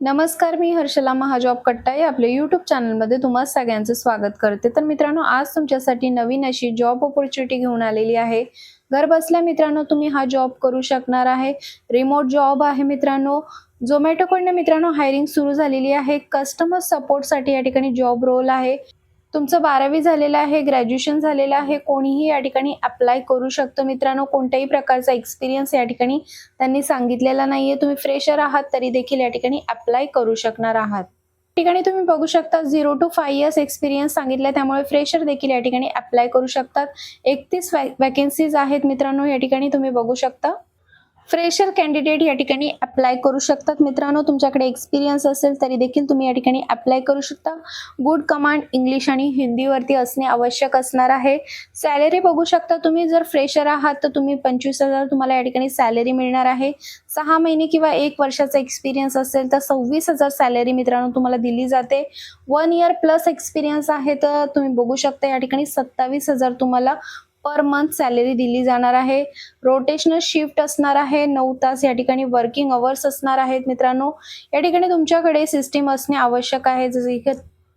नमस्कार, मी हर्षला महाजॉब कट्टाई आपल्या यूट्यूब चॅनलमध्ये तुम्हा सगळ्यांचं स्वागत करते। तर मित्रांनो, आज तुमच्यासाठी नवीन अशी जॉब अपॉर्च्युनिटी घेऊन आलेली आहे। घर बसल्या मित्रांनो तुम्ही हा जॉब करू शकणार आहे। रिमोट जॉब आहे मित्रांनो। झोमॅटोकडून मित्रांनो हायरिंग सुरू झालेली आहे। कस्टमर सपोर्टसाठी या ठिकाणी जॉब रोल आहे। तुमचं 12वी झालेलं आहे, ग्रॅज्युएशन झालेलं आहे, कोणीही या ठिकाणी अप्लाय करू शकतो मित्रांनो। कोणत्याही प्रकारचा एक्सपिरियन्स या ठिकाणी त्यांनी सांगितलेला नाहीये। तुम्ही फ्रेशर आहात तरी देखील या ठिकाणी अप्लाय करू शकणार आहात। या ठिकाणी तुम्ही बघू शकता 0 to 5 इयर्स एक्सपिरियन्स सांगितलं, त्यामुळे फ्रेशर देखील या ठिकाणी अप्लाय करू शकतात। 31 वॅकन्सीज आहेत मित्रांनो, या ठिकाणी तुम्ही बघू शकता। फ्रेशर कॅन्डिडेट या ठिकाणी अप्लाय करू शकतात मित्रांनो। तुमच्याकडे एक्सपिरियन्स असेल तरी देखील तुम्ही या ठिकाणी अप्लाय करू शकता। गुड कमांड इंग्लिश आणि हिंदीवरती असणे आवश्यक असणार आहे। सॅलरी बघू शकता तुम्ही, जर फ्रेशर आहात तर तुम्ही 25,000 तुम्हाला या ठिकाणी सॅलरी मिळणार आहे। 6 महिने किंवा 1 वर्षाचा एक्सपिरियन्स असेल तर 26,000 सॅलरी मित्रांनो तुम्हाला दिली जाते। 1 इयर प्लस एक्सपिरियन्स आहे तर तुम्ही बघू शकता या ठिकाणी 27,000 तुम्हाला पर मंथ सॅलरी दिली जाणार आहे। रोटेशनल शिफ्ट असणार आहे, 9 तास या ठिकाणी वर्किंग अवर्स असणार आहेत मित्रांनो। या ठिकाणी तुमच्याकडे सिस्टीम असणे आवश्यक आहे,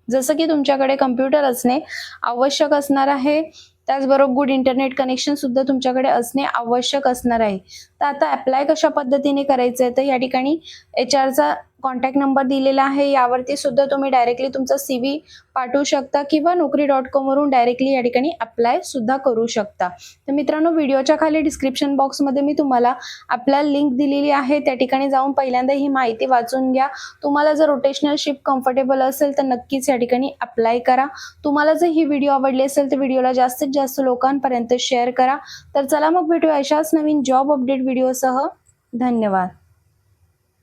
जसं की तुमच्याकडे कम्प्युटर असणे आवश्यक असणार आहे। त्याचबरोबर गुड इंटरनेट कनेक्शन सुद्धा तुमच्याकडे असणे आवश्यक असणार आहे। तर आता अप्लाय कशा पद्धतीने करायचं आहे, तर या ठिकाणी HR कॉन्टॅक्ट नंबर दिलेला आहे, यावरती सुद्धा तुम्ही डायरेक्टली तुमचा CV पाठवू शकता किंवा naukri.com वरून डायरेक्टली या ठिकाणी अप्लाय सुद्धा करू शकता। तर मित्रांनो, व्हिडिओच्या खाली डिस्क्रिप्शन बॉक्समध्ये मी तुम्हाला आपल्याला लिंक दिलेली आहे, त्या ठिकाणी जाऊन पहिल्यांदा ही माहिती वाचून घ्या। तुम्हाला जर रोटेशनल शिफ्ट कम्फर्टेबल असेल तर नक्कीच या ठिकाणी अप्लाय करा। तुम्हाला जर ही व्हिडिओ आवडली असेल तर व्हिडिओला जास्तीत जास्त लोकांपर्यंत शेअर करा। तर चला मग भेटूया अशाच नवीन जॉब अपडेट व्हिडिओसह। धन्यवाद।